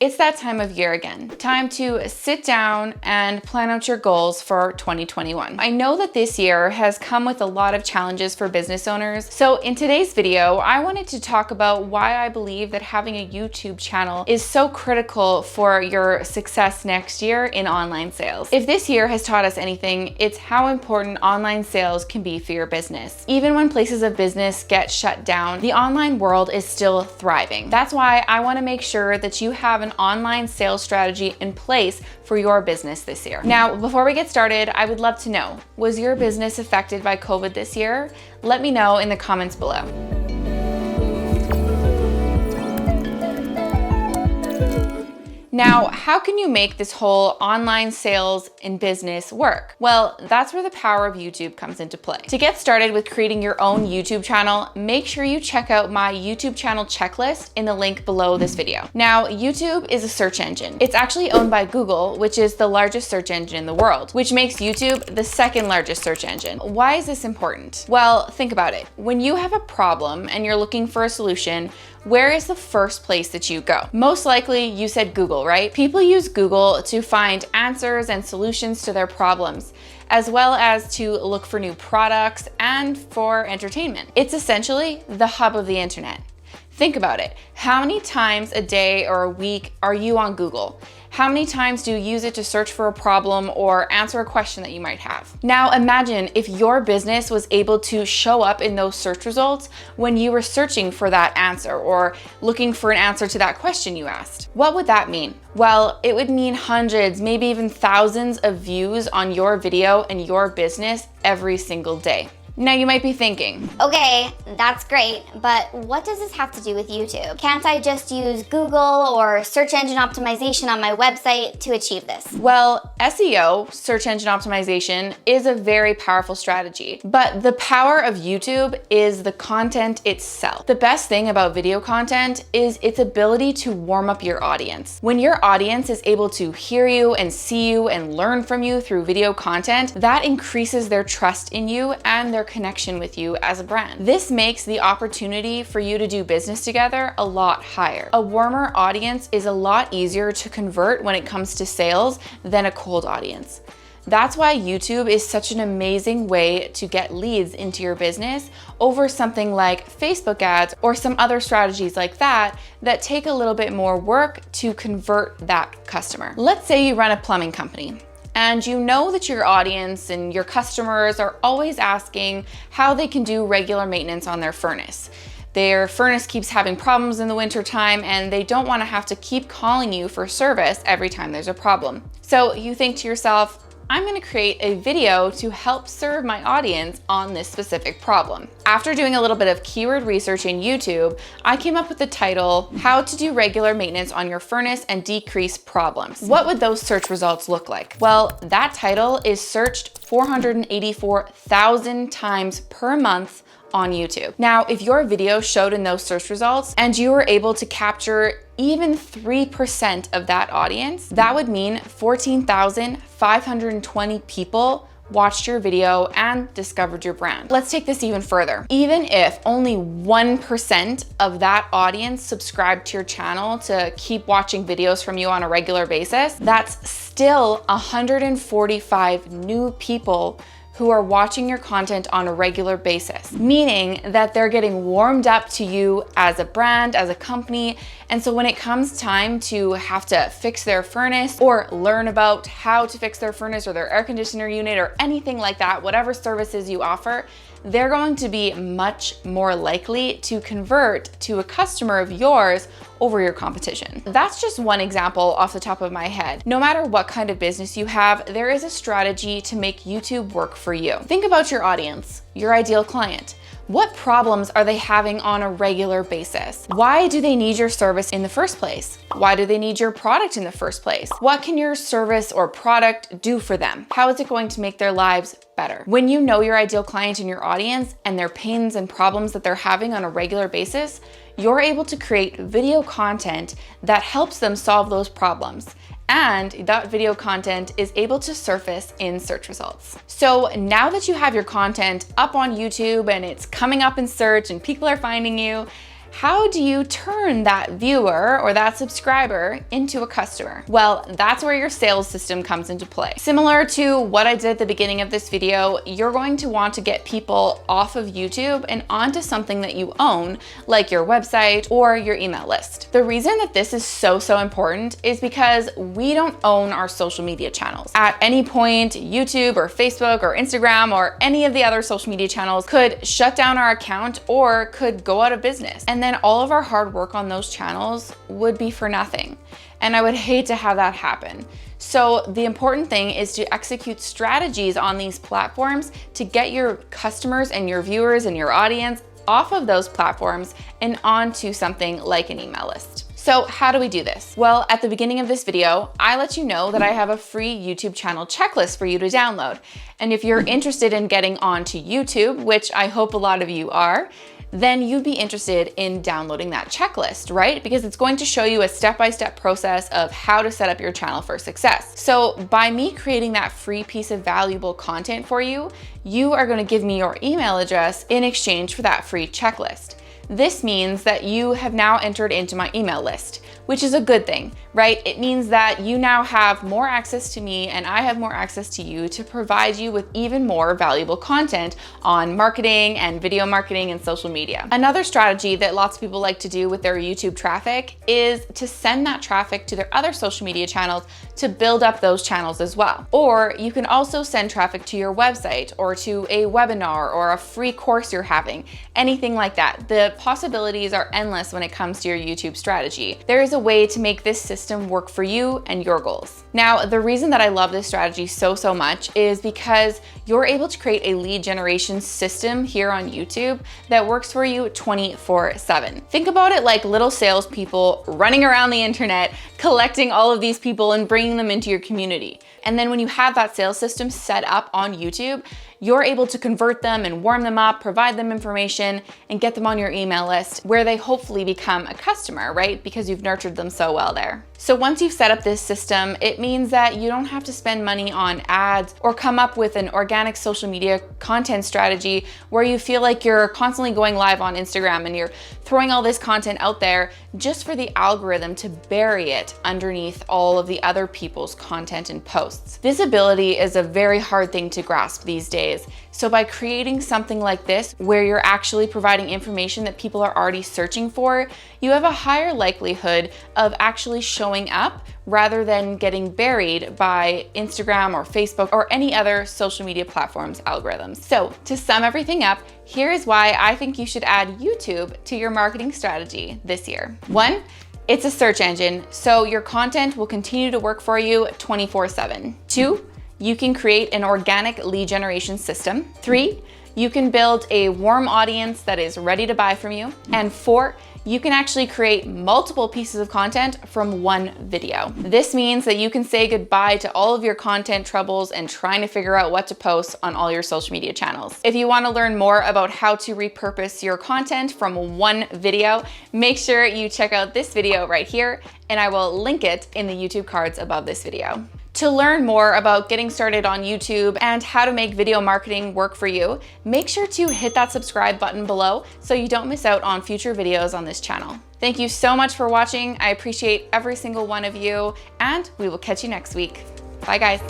It's that time of year again. Time to sit down and plan out your goals for 2021. I know that this year has come with a lot of challenges for business owners. So in today's video, I wanted to talk about why I believe that having a YouTube channel is so critical for your success next year in online sales. If this year has taught us anything, it's how important online sales can be for your business. Even when places of business get shut down, the online world is still thriving. That's why I want to make sure that you have an online sales strategy in place for your business this year. Now, before we get started, I would love to know, was your business affected by COVID this year? Let me know in the comments below. Now, how can you make this whole online sales in business work? Well, that's where the power of YouTube comes into play. To get started with creating your own YouTube channel, make sure you check out my YouTube channel checklist in the link below this video. Now, YouTube is a search engine. It's actually owned by Google, which is the largest search engine in the world, which makes YouTube the second largest search engine. Why is this important? Well, think about it. When you have a problem and you're looking for a solution, where is the first place that you go? Most likely you said Google, right? People use Google to find answers and solutions to their problems, as well as to look for new products and for entertainment. It's essentially the hub of the internet. Think about it. How many times a day or a week are you on Google? How many times do you use it to search for a problem or answer a question that you might have? Now imagine if your business was able to show up in those search results when you were searching for that answer or looking for an answer to that question you asked. What would that mean? Well, it would mean hundreds, maybe even thousands of views on your video and your business every single day. Now you might be thinking, okay, that's great, but what does this have to do with YouTube? Can't I just use Google or search engine optimization on my website to achieve this? Well, SEO, search engine optimization, is a very powerful strategy, but the power of YouTube is the content itself. The best thing about video content is its ability to warm up your audience. When your audience is able to hear you and see you and learn from you through video content, that increases their trust in you and their connection with you as a brand. This makes the opportunity for you to do business together a lot higher. A warmer audience is a lot easier to convert when it comes to sales than a cold audience. That's why YouTube is such an amazing way to get leads into your business over something like Facebook ads or some other strategies like that that take a little bit more work to convert that customer. Let's say you run a plumbing company, and you know that your audience and your customers are always asking how they can do regular maintenance on their furnace. Their furnace keeps having problems in the winter time and they don't want to have to keep calling you for service every time there's a problem. So you think to yourself, I'm going to create a video to help serve my audience on this specific problem. After doing a little bit of keyword research in YouTube, I came up with the title, How to Do Regular Maintenance on Your Furnace and Decrease Problems. What would those search results look like? Well, that title is searched 484,000 times per month on YouTube. Now, if your video showed in those search results and you were able to capture even 3% of that audience, that would mean 14,520 people watched your video and discovered your brand. Let's take this even further. Even if only 1% of that audience subscribed to your channel to keep watching videos from you on a regular basis, that's still 145 new people who are watching your content on a regular basis, meaning that they're getting warmed up to you as a brand, as a company. And so when it comes time to have to fix their furnace or learn about how to fix their furnace or their air conditioner unit or anything like that, whatever services you offer, they're going to be much more likely to convert to a customer of yours over your competition. That's just one example off the top of my head. No matter what kind of business you have, there is a strategy to make YouTube work for you. Think about your audience, your ideal client. What problems are they having on a regular basis? Why do they need your service in the first place? Why do they need your product in the first place? What can your service or product do for them? How is it going to make their lives better? When you know your ideal client and your audience and their pains and problems that they're having on a regular basis, you're able to create video content that helps them solve those problems. And that video content is able to surface in search results. So now that you have your content up on YouTube and it's coming up in search and people are finding you, how do you turn that viewer or that subscriber into a customer? Well, that's where your sales system comes into play. Similar to what I did at the beginning of this video, you're going to want to get people off of YouTube and onto something that you own, like your website or your email list. The reason that this is so important is because we don't own our social media channels. At any point, YouTube or Facebook or Instagram or any of the other social media channels could shut down our account or could go out of business. And then all of our hard work on those channels would be for nothing. And I would hate to have that happen. So the important thing is to execute strategies on these platforms to get your customers and your viewers and your audience off of those platforms and onto something like an email list. So how do we do this? Well, at the beginning of this video, I let you know that I have a free YouTube channel checklist for you to download. And if you're interested in getting onto YouTube, which I hope a lot of you are, then you'd be interested in downloading that checklist, right? Because it's going to show you a step-by-step process of how to set up your channel for success. So by me creating that free piece of valuable content for you, you are going to give me your email address in exchange for that free checklist. This means that you have now entered into my email list, which is a good thing, right? It means that you now have more access to me and I have more access to you to provide you with even more valuable content on marketing and video marketing and social media. Another strategy that lots of people like to do with their YouTube traffic is to send that traffic to their other social media channels to build up those channels as well. Or you can also send traffic to your website or to a webinar or a free course you're having, anything like that. The possibilities are endless when it comes to your YouTube strategy. There is a way to make this system work for you and your goals. Now, the reason that I love this strategy so much is because you're able to create a lead generation system here on YouTube that works for you 24/7. Think about it like little salespeople running around the internet, collecting all of these people and bringing them into your community. And then when you have that sales system set up on YouTube, you're able to convert them and warm them up, provide them information, and get them on your email list where they hopefully become a customer, right? Because you've nurtured them so well there. So once you've set up this system, it means that you don't have to spend money on ads or come up with an organic social media content strategy where you feel like you're constantly going live on Instagram and you're throwing all this content out there just for the algorithm to bury it underneath all of the other people's content and posts. Visibility is a very hard thing to grasp these days. So by creating something like this, where you're actually providing information that people are already searching for, you have a higher likelihood of actually showing up rather than getting buried by Instagram or Facebook or any other social media platforms' algorithms. So to sum everything up, here is why I think you should add YouTube to your marketing strategy this year. 1, it's a search engine, so your content will continue to work for you 24/7. 2, you can create an organic lead generation system. 3, you can build a warm audience that is ready to buy from you. And 4, you can actually create multiple pieces of content from one video. This means that you can say goodbye to all of your content troubles and trying to figure out what to post on all your social media channels. If you want to learn more about how to repurpose your content from one video, make sure you check out this video right here, and I will link it in the YouTube cards above this video. To learn more about getting started on YouTube and how to make video marketing work for you, make sure to hit that subscribe button below so you don't miss out on future videos on this channel. Thank you so much for watching. I appreciate every single one of you, and we will catch you next week. Bye guys.